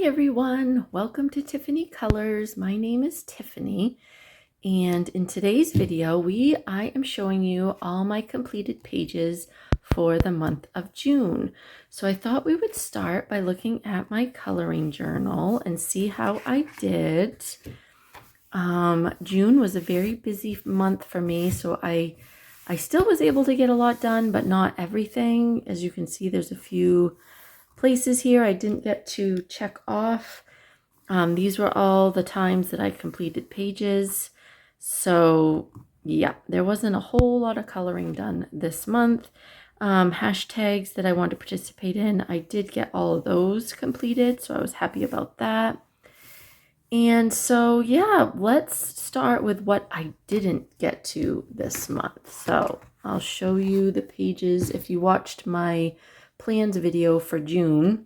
Hi everyone, welcome to Tiffany Colors. My name is Tiffany, and in today's video I am showing you all my completed pages for the month of June. So I thought we would start by looking at my coloring journal and see how I did. June was a very busy month for me, so I still was able to get a lot done, but not everything. As you can see, there's a few places here I didn't get to check off. These were all the times that I completed pages. So yeah, there wasn't a whole lot of coloring done this month. Hashtags that I wanted to participate in, I did get all of those completed, so I was happy about that. And so yeah, let's start with what I didn't get to this month. So I'll show you the pages. If you watched my plans video for June,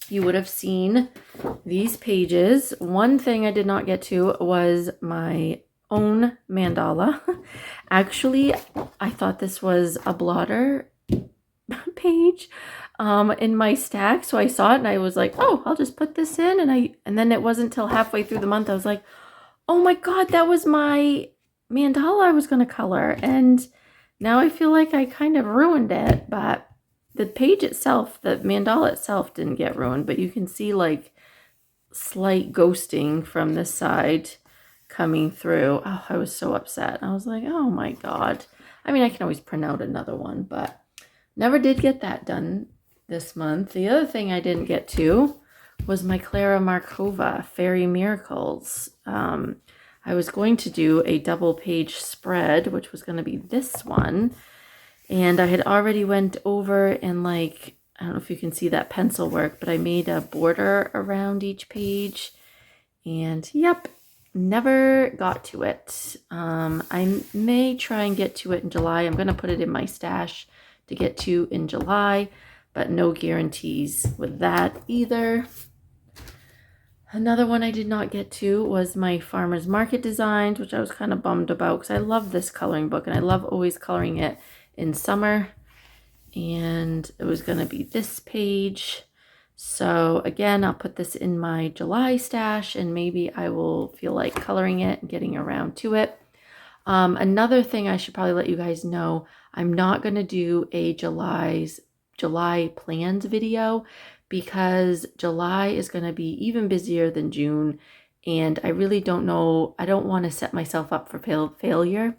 you would have seen these pages. One thing I did not get to was my own mandala. Actually, I thought this was a blotter page in my stack, so I saw it and I was like, oh, I'll just put this in, and then it wasn't until halfway through the month I was like, oh my god, that was my mandala I was going to color, and now I feel like I kind of ruined it. But the page itself, the mandala itself, didn't get ruined, but you can see like slight ghosting from this side coming through. Oh, I was so upset. I was like, oh my god. I mean, I can always print out another one, but never did get that done this month. The other thing I didn't get to was my Klara Marcova Fairy Miracles. I was going to do a double page spread, which was going to be this one. And I had already went over and, like, I don't know if you can see that pencil work, but I made a border around each page. And yep, never got to it. I may try and get to it in July. I'm going to put it in my stash to get to in July, but no guarantees with that either. Another one I did not get to was my farmer's market designs, which I was kind of bummed about because I love this coloring book and I love always coloring it in summer. And it was going to be this page. So again, I'll put this in my July stash and maybe I will feel like coloring it and getting around to it. Another thing I should probably let you guys know, I'm not going to do a July plans video because July is going to be even busier than June, and I really don't know, I don't want to set myself up for failure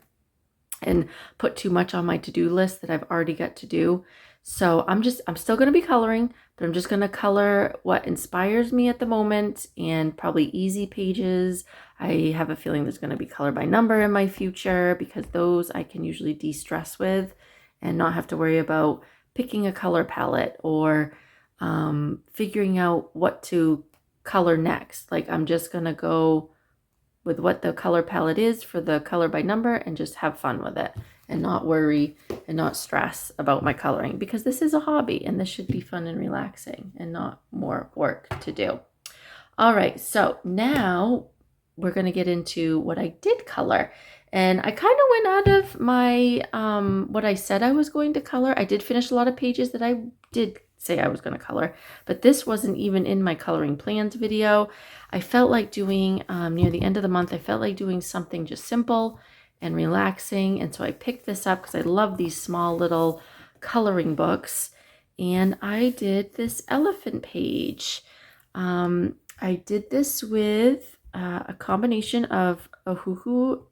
and put too much on my to-do list that I've already got to do. So I'm still going to be coloring, but I'm just going to color what inspires me at the moment and probably easy pages. I have a feeling there's going to be color by number in my future because those I can usually de-stress with and not have to worry about picking a color palette or figuring out what to color next. Like, I'm just going to go with what the color palette is for the color by number and just have fun with it and not worry and not stress about my coloring, because this is a hobby and this should be fun and relaxing and not more work to do. All right, so now we're going to get into what I did color. And I kind of went out of my what I said I was going to color. I did finish a lot of pages that I did say I was going to color, but this wasn't even in my coloring plans video. I felt like doing, near the end of the month, I felt like doing something just simple and relaxing. And so I picked this up because I love these small little coloring books. And I did this elephant page. I did this with a combination of Ohuhu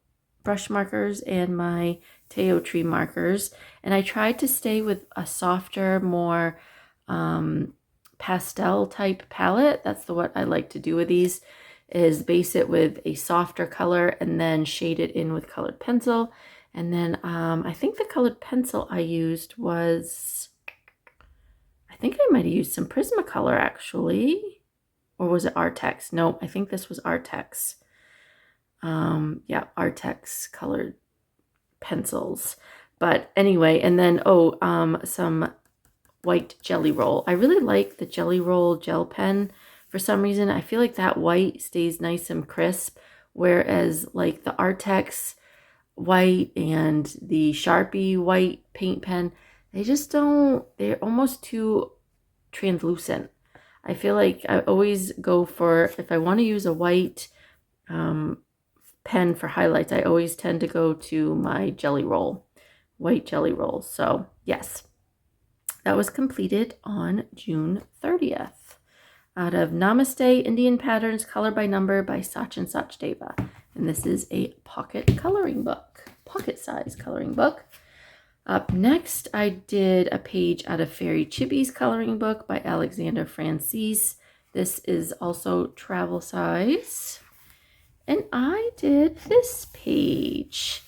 brush markers and my Teo tree markers. And I tried to stay with a softer, more pastel type palette. That's what I like to do with these, is base it with a softer color and then shade it in with colored pencil. And then I think the colored pencil I used was, I think I might have used some Prismacolor actually, or was it Artex? No, I think this was Artex. Yeah, Artex colored pencils. But anyway, and then some white jelly roll. I really like the jelly roll gel pen for some reason. I feel like that white stays nice and crisp, whereas like the Artex white and the Sharpie white paint pen, they just don't, they're almost too translucent. I feel like I always go for, if I want to use a white pen for highlights, I always tend to go to my jelly roll, white jelly roll. So yes, that was completed on June 30th out of Namaste Indian Patterns Color by Number by Sachin Sachdeva. And this is a pocket coloring book, pocket size coloring book. Up next, I did a page out of Fairy Chibis coloring book by Alexander Franzese. This is also travel size. And I did this page.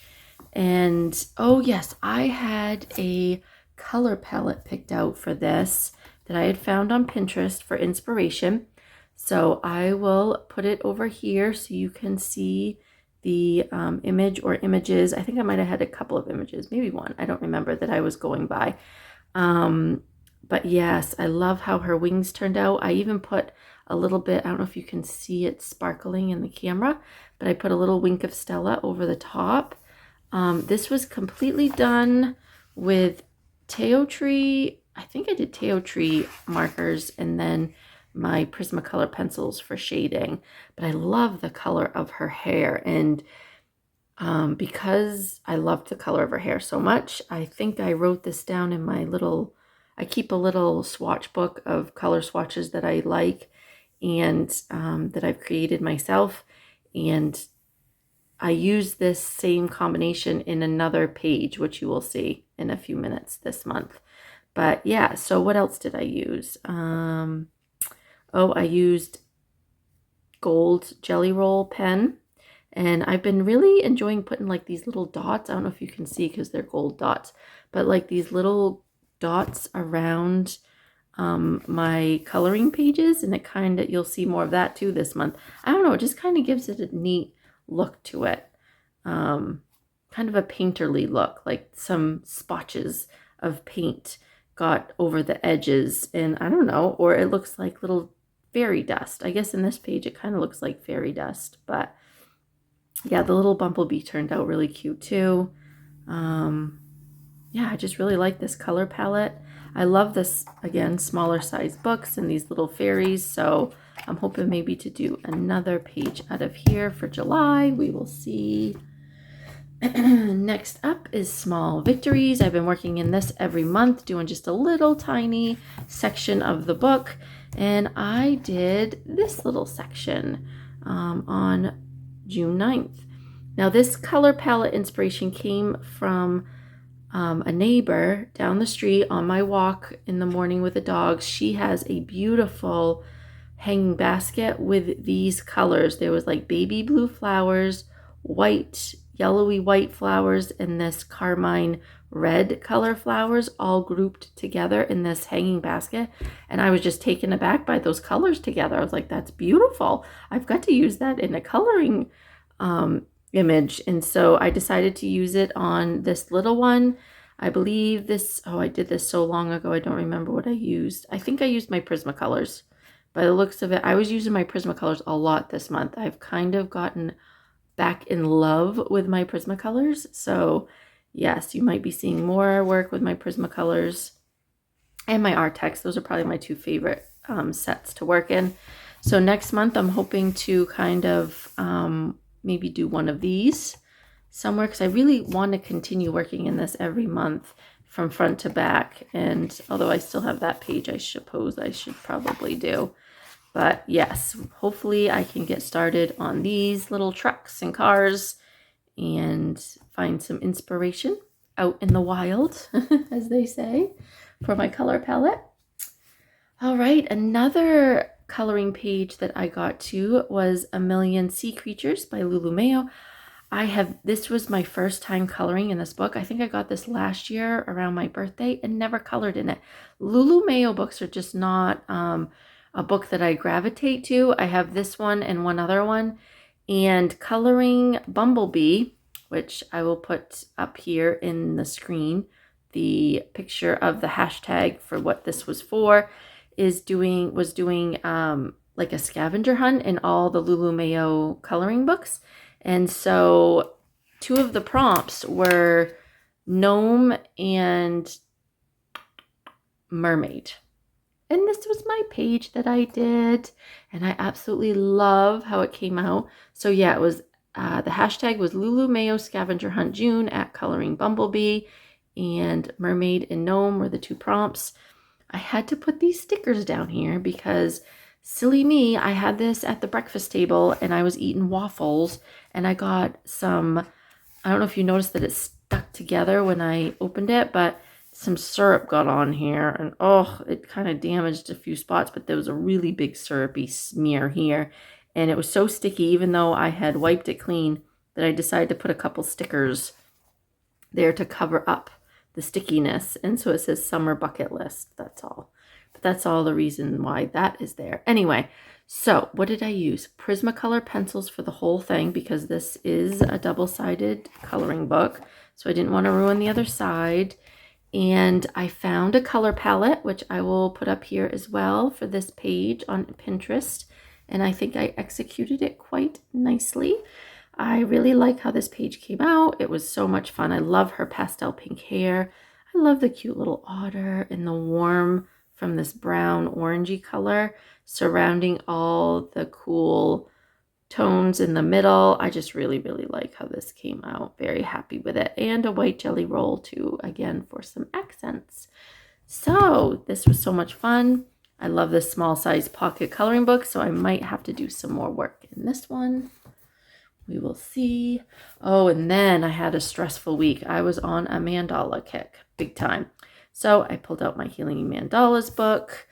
And oh yes, I had a color palette picked out for this that I had found on Pinterest for inspiration. So I will put it over here so you can see the image or images. I think I might have had a couple of images, maybe one. I don't remember that I was going by. But yes, I love how her wings turned out. I even put a little bit, I don't know if you can see it sparkling in the camera, but I put a little wink of Stella over the top. This was completely done with Teotree. I think I did Teotree markers and then my Prismacolor pencils for shading. But I love the color of her hair. And because I loved the color of her hair so much, I think I wrote this down in my little, I keep a little swatch book of color swatches that I like and that I've created myself. And I use this same combination in another page, which you will see in a few minutes this month. But yeah, so what else did I use? I used gold jelly roll pen. And I've been really enjoying putting like these little dots. I don't know if you can see because they're gold dots, but like these little dots around my coloring pages. And it kind of, you'll see more of that too this month. I don't know, it just kind of gives it a neat look to it. Kind of a painterly look, like some spotches of paint got over the edges. And I don't know, or it looks like little fairy dust. I guess in this page it kind of looks like fairy dust, but yeah, the little bumblebee turned out really cute too. Yeah, I just really like this color palette. I love this, again, smaller size books and these little fairies. So I'm hoping maybe to do another page out of here for July. We will see. Next up is Small Victories. I've been working in this every month, doing just a little tiny section of the book. And I did this little section on June 9th. Now this color palette inspiration came from a neighbor down the street on my walk in the morning with the dogs. She has a beautiful hanging basket with these colors. There was like baby blue flowers, white, yellowy white flowers, and this carmine red color flowers all grouped together in this hanging basket. And I was just taken aback by those colors together. I was like, that's beautiful. I've got to use that in a coloring image. And so I decided to use it on this little one. I believe this, I did this so long ago, I don't remember what I used. I think I used my Prismacolors. By the looks of it, I was using my Prismacolors a lot this month. I've kind of gotten back in love with my Prismacolors. So yes, you might be seeing more work with my Prismacolors and my Artex. Those are probably my two favorite sets to work in. So next month, I'm hoping to kind of maybe do one of these somewhere because I really want to continue working in this every month from front to back. And although I still have that page, I suppose I should probably do. But yes, hopefully I can get started on these little trucks and cars and find some inspiration out in the wild, as they say, for my color palette. All right, another coloring page that I got to was A Million Sea Creatures by Lulu Mayo. This was my first time coloring in this book. I think I got this last year around my birthday and never colored in it. Lulu Mayo books are just not a book that I gravitate to. I have this one and one other one. And coloring Bumblebee, which I will put up here in the screen, the picture of the hashtag for what this was for, was doing like a scavenger hunt in all the Lulu Mayo coloring books. And so two of the prompts were gnome and mermaid. And this was my page that I did, and I absolutely love how it came out. So yeah, it was the hashtag was Lulu Mayo Scavenger Hunt June at Coloring Bumblebee, and Mermaid and Gnome were the 2 prompts. I had to put these stickers down here because silly me, I had this at the breakfast table and I was eating waffles, and I got some, I don't know if you noticed that it stuck together when I opened it, but some syrup got on here, and oh, it kind of damaged a few spots, but there was a really big syrupy smear here, and it was so sticky, even though I had wiped it clean, that I decided to put a couple stickers there to cover up the stickiness. And so it says summer bucket list. That's all. But that's all the reason why that is there. Anyway, so what did I use? Prismacolor pencils for the whole thing, because this is a double-sided coloring book, so I didn't want to ruin the other side. And I found a color palette, which I will put up here as well for this page on Pinterest, and I think I executed it quite nicely. I really like how this page came out. It was so much fun. I love her pastel pink hair. I love the cute little otter and the warm from this brown orangey color surrounding all the cool tones in the middle. I just really, really like how this came out. Very happy with it. And a white jelly roll too, again, for some accents. So this was so much fun. I love this small size pocket coloring book, so I might have to do some more work in this one. We will see. Oh, and then I had a stressful week. I was on a mandala kick, big time. So I pulled out my Healing Mandalas book,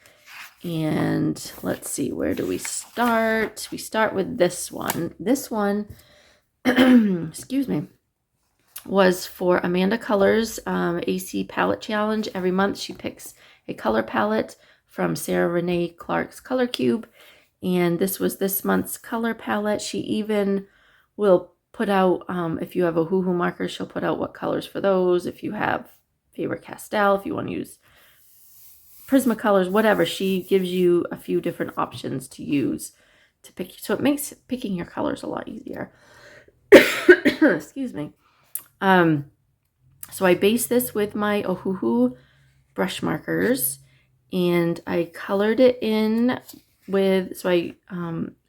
and let's see, where do we start? We start with this one. This one, excuse me, was for Amanda Colors AC Palette Challenge. Every month she picks a color palette from Sarah Renee Clark's Color Cube, and this was this month's color palette. She even will put out, if you have a hoo-hoo marker, she'll put out what colors for those. If you have favorite pastel, if you want to use Prismacolors, whatever, she gives you a few different options to use to pick. So it makes picking your colors a lot easier. Excuse me. So I based this with my Ohuhu brush markers, and I colored it in with, so I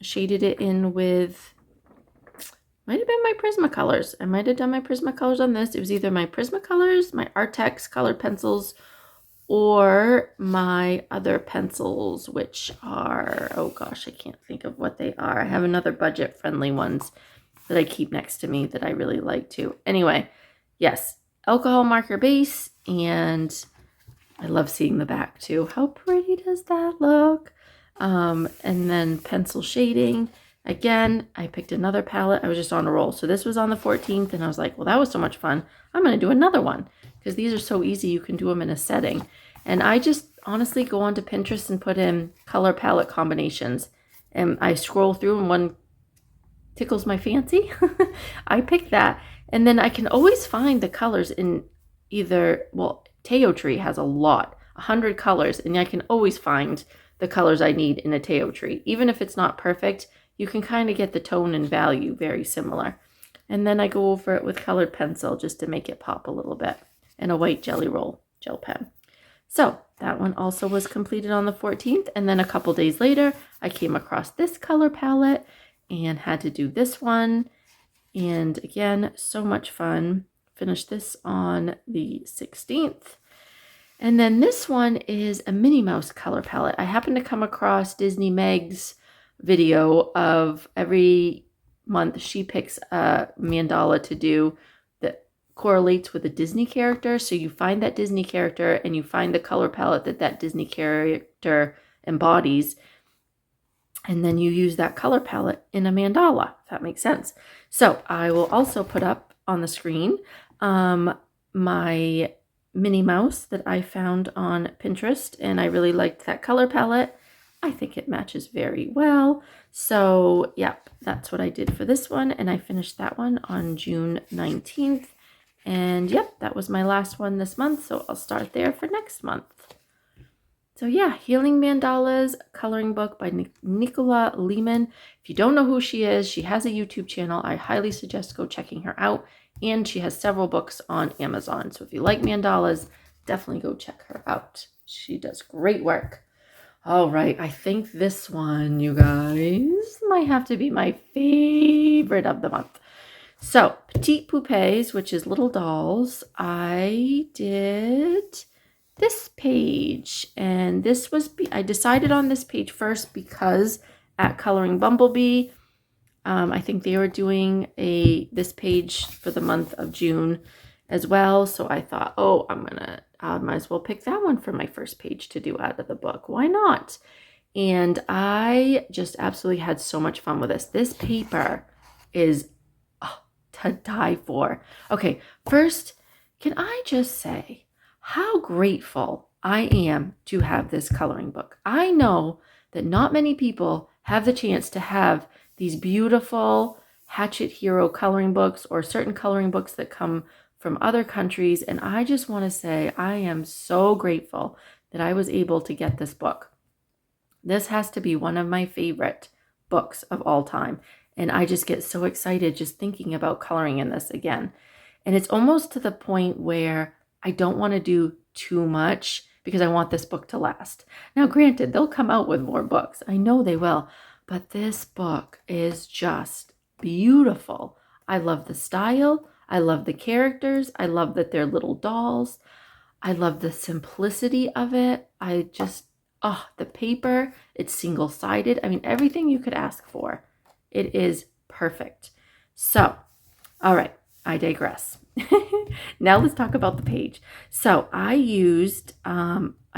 shaded it in with, might have been my Prismacolors. I might have done my Prismacolors on this. It was either my Prismacolors, my Artex colored pencils, or my other pencils, which are, oh gosh, I can't think of what they are. I have another budget-friendly ones that I keep next to me that I really like too. Anyway, yes, alcohol marker base, and I love seeing the back too. How pretty does that look? And then pencil shading. Again, I picked another palette. I was just on a roll. So this was on the 14th, and I was like, well, that was so much fun. I'm going to do another one because these are so easy. You can do them in a setting. And I just honestly go onto Pinterest and put in color palette combinations. And I scroll through, and one tickles my fancy. I pick that. And then I can always find the colors in either, well, Teo Tree has a lot, 100 colors. And I can always find the colors I need in a Teo Tree. Even if it's not perfect, you can kind of get the tone and value very similar. And then I go over it with colored pencil just to make it pop a little bit, and a white jelly roll gel pen. So that one also was completed on the 14th. And then a couple days later, I came across this color palette and had to do this one. And again, so much fun. Finished this on the 16th. And then this one is a Minnie Mouse color palette. I happened to come across Disney Meg's video of every month she picks a mandala to do that correlates with a Disney character. So you find that Disney character and you find the color palette that that Disney character embodies, and then you use that color palette in a mandala, if that makes sense. So I will also put up on the screen my Minnie Mouse that I found on Pinterest, and I really liked that color palette. I think it matches very well. So, yep, that's what I did for this one. And I finished that one on June 19th. And, yep, that was my last one this month. So I'll start there for next month. So, yeah, Healing Mandalas coloring book by Nicola Lehman. If you don't know who she is, she has a YouTube channel. I highly suggest go checking her out. And she has several books on Amazon. So if you like mandalas, definitely go check her out. She does great work. All right, I think this one, you guys, might have to be my favorite of the month. So, Petite Poupées, which is little dolls, I did this page. And this was, I decided on this page first because at Coloring Bumblebee, I think they were doing this page for the month of June as well. So I thought, oh, I might as well pick that one for my first page to do out of the book. Why not? And I just absolutely had so much fun with this. This paper is to die for. Okay, first, can I just say how grateful I am to have this coloring book? I know that not many people have the chance to have these beautiful Hatchet Hero coloring books or certain coloring books that come from other countries. And I just want to say I am so grateful that I was able to get this book. This has to be one of my favorite books of all time. And I just get so excited just thinking about coloring in this again. And it's almost to the point where I don't want to do too much because I want this book to last. Now, granted, they'll come out with more books. I know they will. But this book is just beautiful. I love the style. I love the characters. I love that they're little dolls. I love the simplicity of it. The paper, it's single-sided. I mean, everything you could ask for. It is perfect. So, all right, I digress. Now let's talk about the page. So I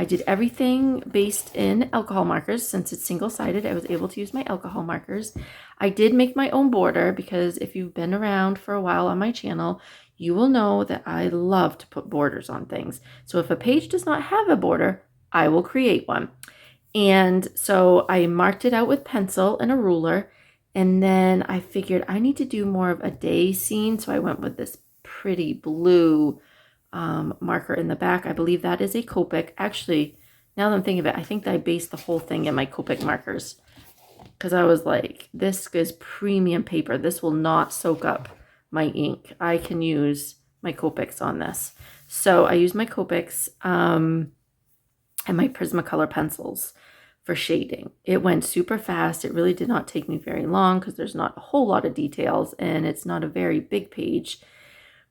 did everything based in alcohol markers. Since it's single-sided, I was able to use my alcohol markers. I did make my own border because if you've been around for a while on my channel, you will know that I love to put borders on things. So if a page does not have a border, I will create one. And so I marked it out with pencil and a ruler. And then I figured I need to do more of a day scene. So I went with this pretty blue marker in the back. I believe that is a Copic. Actually, now that I'm thinking of it, I think that I based the whole thing in my Copic markers. Because I was like, this is premium paper. This will not soak up my ink. I can use my Copics on this. So I used my Copics and my Prismacolor pencils for shading. It went super fast. It really did not take me very long because there's not a whole lot of details and it's not a very big page.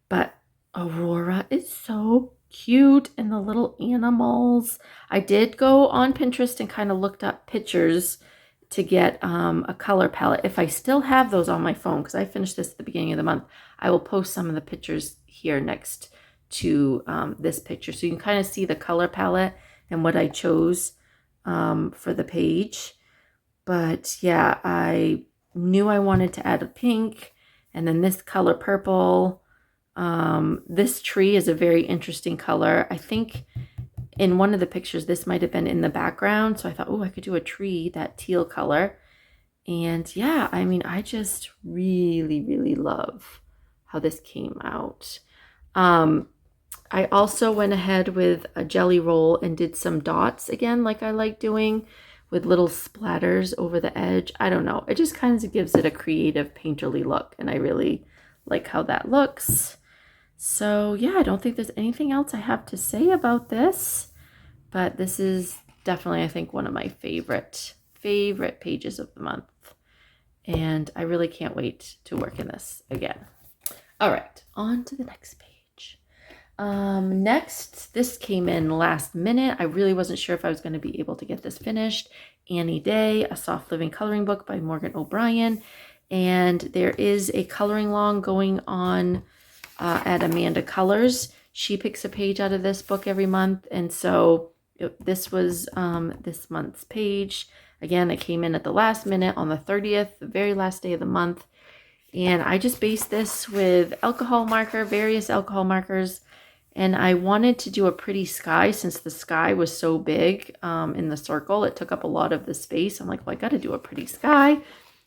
But Aurora is so cute and the little animals. I did go on Pinterest and kind of looked up pictures to get a color palette. If I still have those on my phone, because I finished this at the beginning of the month, I will post some of the pictures here next to this picture. So you can kind of see the color palette and what I chose for the page. But yeah, I knew I wanted to add a pink and then this color purple. This tree is a very interesting color. I think in one of the pictures, this might have been in the background. So I thought, oh, I could do a tree, that teal color. And yeah, I mean, I just really, really love how this came out. I also went ahead with a jelly roll and did some dots again, like I like doing, with little splatters over the edge. I don't know. It just kind of gives it a creative painterly look. And I really like how that looks. So yeah, I don't think there's anything else I have to say about this, but this is definitely, I think, one of my favorite pages of the month. And I really can't wait to work in this again. All right, on to the next page. Next, this came in last minute. I really wasn't sure if I was going to be able to get this finished. Annie Day, A Soft Living Coloring Book by Morgan Obrien. And there is a coloring long going on at Amanda Colors. She picks a page out of this book every month. And so this was this month's page. Again, it came in at the last minute on the 30th, the very last day of the month. And I just based this with alcohol marker, various alcohol markers. And I wanted to do a pretty sky since the sky was so big in the circle. It took up a lot of the space. I'm like, well, I got to do a pretty sky.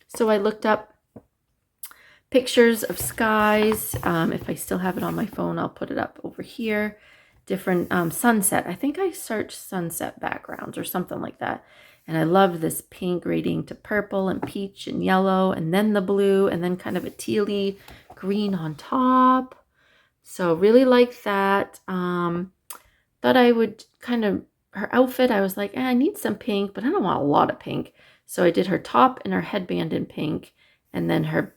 So I looked up pictures of skies. If I still have it on my phone, I'll put it up over here. Different sunset. I think I searched sunset backgrounds or something like that. And I loved this pink grading to purple and peach and yellow and then the blue and then kind of a tealy green on top. So really like that. Thought I would kind of her outfit, I was like, I need some pink, but I don't want a lot of pink. So I did her top and her headband in pink, and then her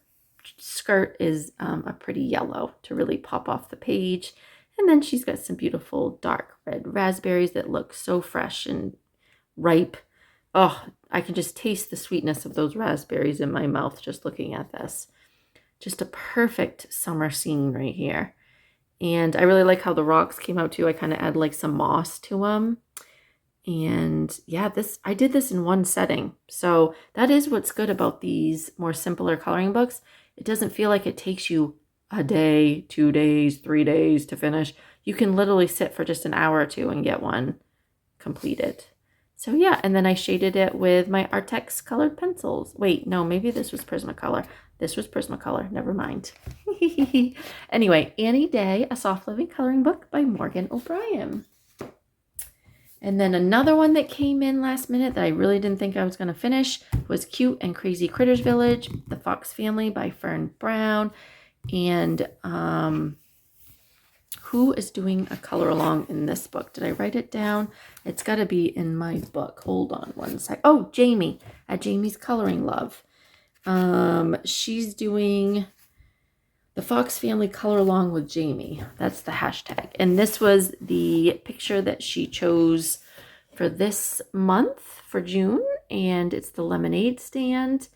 skirt is a pretty yellow to really pop off the page. And then she's got some beautiful dark red raspberries that look so fresh and ripe. Oh, I can just taste the sweetness of those raspberries in my mouth just looking at this. Just a perfect summer scene right here. And I really like how the rocks came out too. I kind of add like some moss to them. And yeah, I did this in one setting. So that is what's good about these more simpler coloring books. It doesn't feel like it takes you a day, 2 days, 3 days to finish. You can literally sit for just an hour or two and get one completed. So yeah, and then I shaded it with my Artex colored pencils. Wait, no, maybe this was Prismacolor. This was Prismacolor, never mind. Anyway, Annie Day, A Soft Living Coloring Book by Morgan Obrien. And then another one that came in last minute that I really didn't think I was going to finish was Cute and Crazy Critters Village, The Fox Family by Fern Brown. And who is doing a color along in this book? Did I write it down? It's got to be in my book. Hold on one sec. Oh, Jamie at Jamie's Coloring Love. She's doing the Fox Family Color Along with Jamie. That's the hashtag. And this was the picture that she chose for this month, for June. And it's the lemonade stand.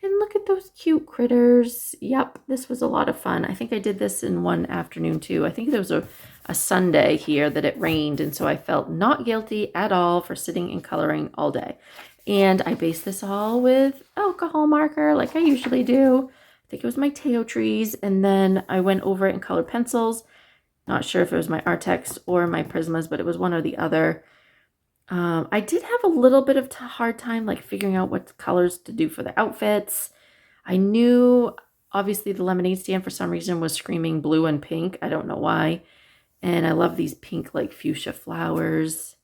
And look at those cute critters. Yep, this was a lot of fun. I think I did this in one afternoon too. I think there was a Sunday here that it rained. And so I felt not guilty at all for sitting and coloring all day. And I based this all with alcohol marker like I usually do. I think it was my Teotrees, and then I went over it in colored pencils. Not sure if it was my Artex or my Prismas, but it was one or the other. I did have a little bit of hard time like figuring out what colors to do for the outfits. I knew obviously the lemonade stand for some reason was screaming blue and pink. I don't know why. And I love these pink like fuchsia flowers.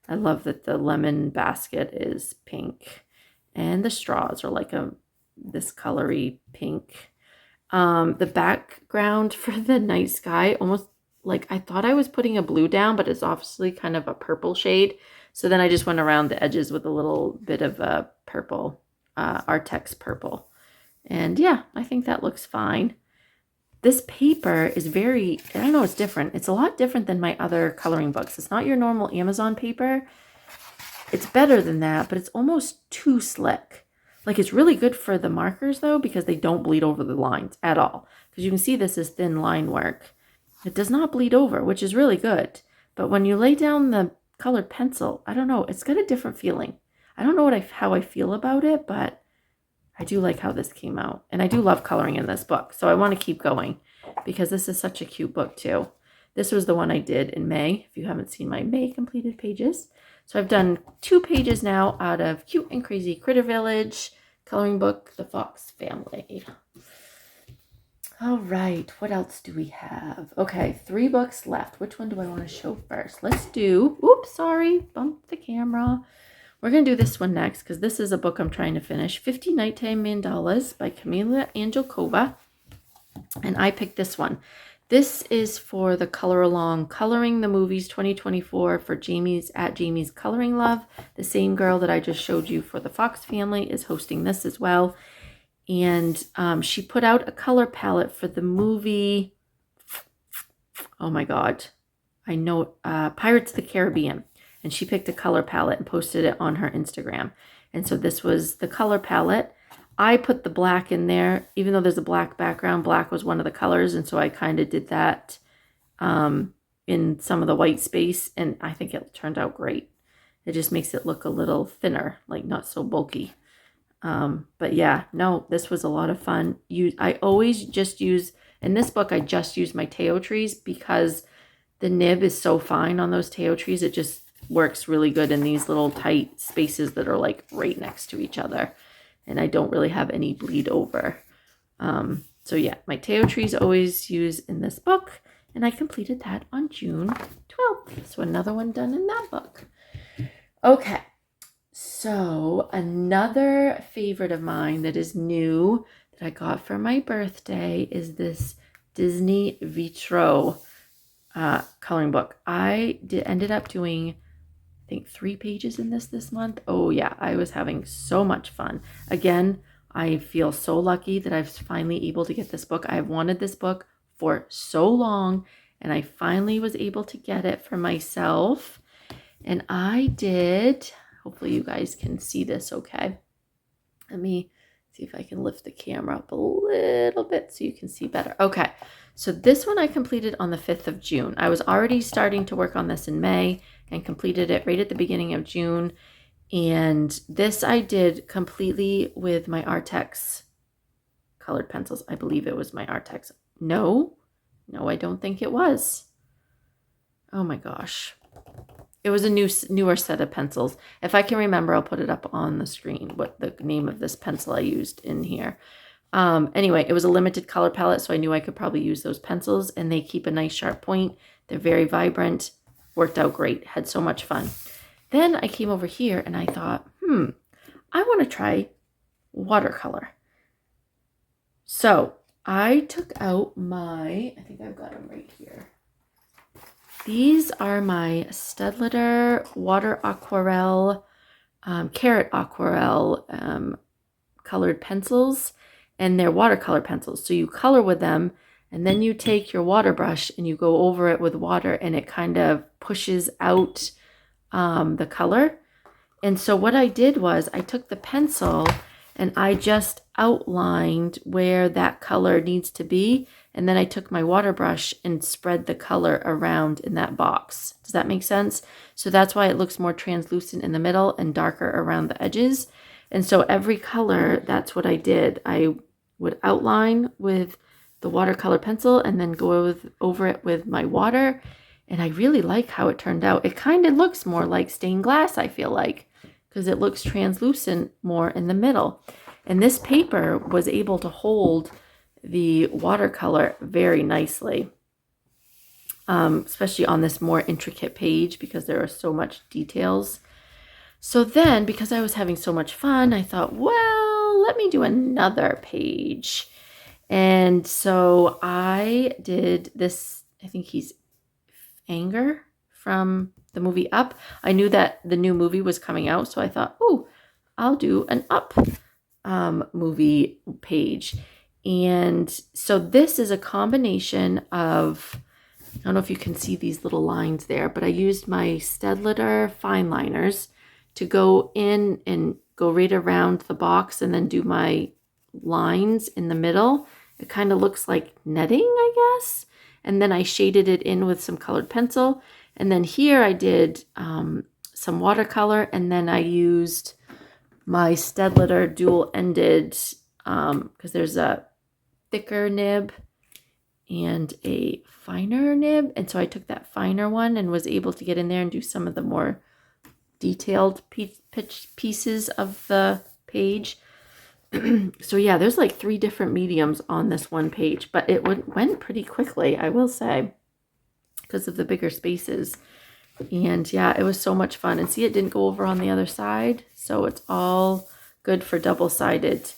I love that the lemon basket is pink. And the straws are like this colory pink. The background for the night sky, almost like I thought I was putting a blue down, but it's obviously kind of a purple shade. So then I just went around the edges with a little bit of a purple, Artex purple. And yeah, I think that looks fine. This paper is very, I don't know, it's different. It's a lot different than my other coloring books. It's not your normal Amazon paper. It's better than that, but it's almost too slick. Like it's really good for the markers though, because they don't bleed over the lines at all. Because you can see this is thin line work. It does not bleed over, which is really good. But when you lay down the colored pencil, I don't know, it's got a different feeling. I don't know how I feel about it, but I do like how this came out. And I do love coloring in this book. So I want to keep going because this is such a cute book too. This was the one I did in May, if you haven't seen my May completed pages. So I've done 2 pages now out of Cute and Crazy Critter Village, coloring book, The Fox Family. All right, what else do we have? Okay, 3 books left. Which one do I want to show first? Let's do, oops, sorry, bumped the camera. We're going to do this one next because this is a book I'm trying to finish. 50 Nighttime Mandalas by Kameliya and Johanna. And I picked this one. This is for the Color Along Coloring the Movies 2024 for Jamie's Coloring Love. The same girl that I just showed you for the Fox Family is hosting this as well. And she put out a color palette for the movie, oh my God, I know, Pirates of the Caribbean. And she picked a color palette and posted it on her Instagram. And so this was the color palette. I put the black in there, even though there's a black background. Black was one of the colors. And so I kind of did that in some of the white space. And I think it turned out great. It just makes it look a little thinner, like not so bulky. But yeah, no, this was a lot of fun. I always just use, in this book, I just use my Teotrees because the nib is so fine on those Teotrees. It just works really good in these little tight spaces that are like right next to each other. And I don't really have any bleed over. So yeah, my Teotrees always use in this book. And I completed that on June 12th. So another one done in that book. Okay. So another favorite of mine that is new that I got for my birthday is this Disney Vitro coloring book. I ended up doing I think 3 pages in this month. Oh yeah, I was having so much fun. Again, I feel so lucky that I was finally able to get this book. I have wanted this book for so long, and I finally was able to get it for myself. And I did, hopefully you guys can see this okay. Let me see if I can lift the camera up a little bit so you can see better. Okay, so this one I completed on the 5th of June. I was already starting to work on this in May and completed it right at the beginning of June. And this I did completely with my Artex colored pencils. I believe it was my Artex. No, I don't think it was. Oh my gosh. It was a newer set of pencils. If I can remember, I'll put it up on the screen, what the name of this pencil I used in here. Anyway, it was a limited color palette, so I knew I could probably use those pencils, and they keep a nice sharp point. They're very vibrant. Worked out great. Had so much fun. Then I came over here and I thought, I want to try watercolor. So I took out I think I've got them right here. These are my Stedtler water aquarelle, carrot aquarelle colored pencils, and they're watercolor pencils. So you color with them, and then you take your water brush and you go over it with water, and it kind of pushes out the color. And so what I did was I took the pencil and I just outlined where that color needs to be. And then I took my water brush and spread the color around in that box. Does that make sense? So that's why it looks more translucent in the middle and darker around the edges. And so every color, that's what I did. I would outline with the watercolor pencil and then go over it with my water. And I really like how it turned out. It kind of looks more like stained glass, I feel like, because it looks translucent more in the middle. And this paper was able to hold the watercolor very nicely, especially on this more intricate page because there are so much details. So then, because I was having so much fun, I thought, well, let me do another page. And so I did this, I think he's Anger from the movie Up. I knew that the new movie was coming out, so I thought, oh, I'll do an Up movie page. And so this is a combination of, I don't know if you can see these little lines there, but I used my Stedtler fine liners to go in and go right around the box and then do my lines in the middle. It kind of looks like netting, I guess. And then I shaded it in with some colored pencil. And then here I did some watercolor, and then I used my Stedtler dual-ended, because there's a thicker nib and a finer nib. And so I took that finer one and was able to get in there and do some of the more detailed pieces of the page. So yeah, there's like 3 different mediums on this one page, but it went pretty quickly, I will say, because of the bigger spaces. And yeah, it was so much fun. And see, it didn't go over on the other side, so it's all good for double-sided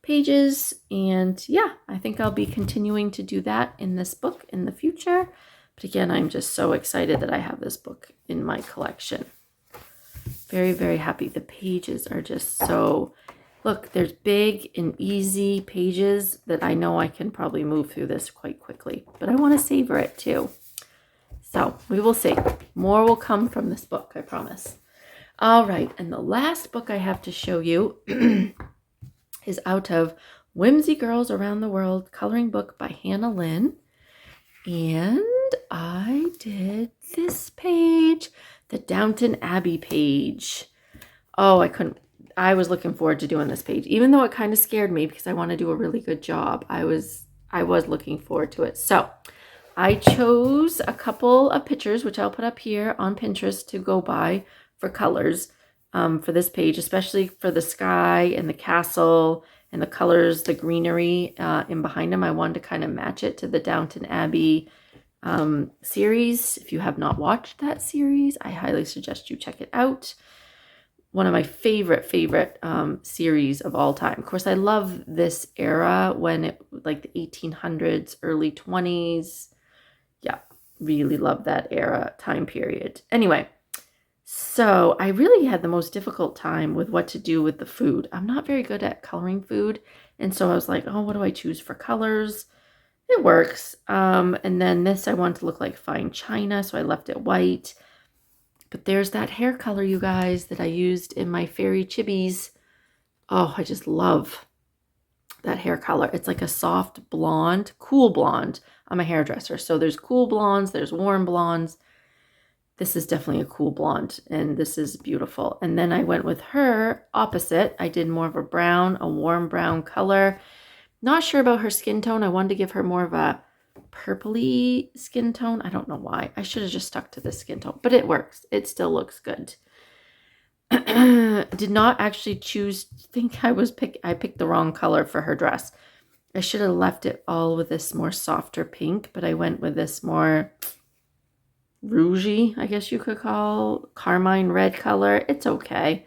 pages. And yeah, I think I'll be continuing to do that in this book in the future. But again, I'm just so excited that I have this book in my collection. Very, very happy. The pages are just so... Look, there's big and easy pages that I know I can probably move through this quite quickly, but I want to savor it too. So we will see. More will come from this book, I promise. All right, and the last book I have to show you is out of Whimsy Girls Around the World coloring book by Hannah Lynn. And I did this page, the Downton Abbey page. Oh, I was looking forward to doing this page, even though it kind of scared me because I want to do a really good job. I was looking forward to it. So I chose a couple of pictures, which I'll put up here on Pinterest to go by for colors for this page, especially for the sky and the castle and the colors, the greenery in behind them. I wanted to kind of match it to the Downton Abbey series. If you have not watched that series, I highly suggest you check it out. One of my favorite series of all time. Of course, I love this era when it, like the 1800s, early 20s. Yeah, really love that era, time period. Anyway, So I really had the most difficult time with what to do with the food. I'm not very good at coloring food. And so I was like, oh, what do I choose for colors? It works. And then this I want to look like fine china, so I left it white. But there's that hair color, you guys, that I used in my fairy chibis. Oh, I just love that hair color. It's like a soft blonde, cool blonde. I'm a hairdresser, so there's cool blondes, there's warm blondes. This is definitely a cool blonde, and this is beautiful. And then I went with her opposite. I did more of a brown, a warm brown color. Not sure about her skin tone. I wanted to give her more of a purpley skin tone. I don't know why. I should have just stuck to this skin tone, but it works. It still looks good. Did not actually choose, I picked the wrong color for her dress. I should have left it all with this more softer pink, but I went with this more rougey, I guess you could call, carmine red color. It's okay,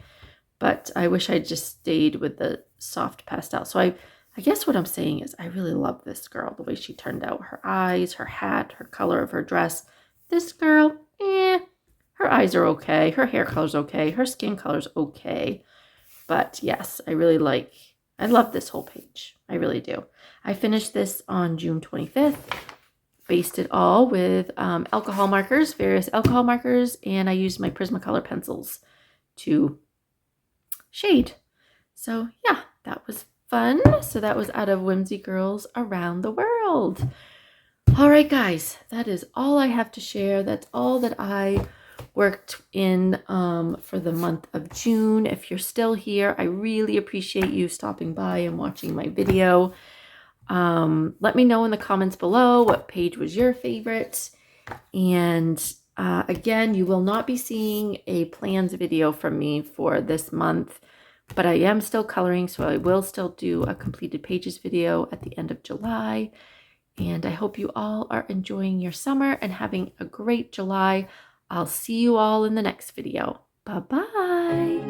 but I wish I just stayed with the soft pastel. So I guess what I'm saying is I really love this girl, the way she turned out. Her eyes, her hat, her color of her dress. This girl, her eyes are okay. Her hair color's okay. Her skin color's okay. But yes, I love this whole page. I really do. I finished this on June 25th. Based it all with alcohol markers, various alcohol markers, and I used my Prismacolor pencils to shade. So yeah, that was fun. So that was out of Whimsy Girls Around the World. All right, guys, that is all I have to share. That's all that I worked in for the month of June. If you're still here, I really appreciate you stopping by and watching my video. Let me know in the comments below what page was your favorite. And again, you will not be seeing a plans video from me for this month, but I am still coloring, so I will still do a completed pages video at the end of July. And I hope you all are enjoying your summer and having a great July. I'll see you all in the next video. Bye-bye.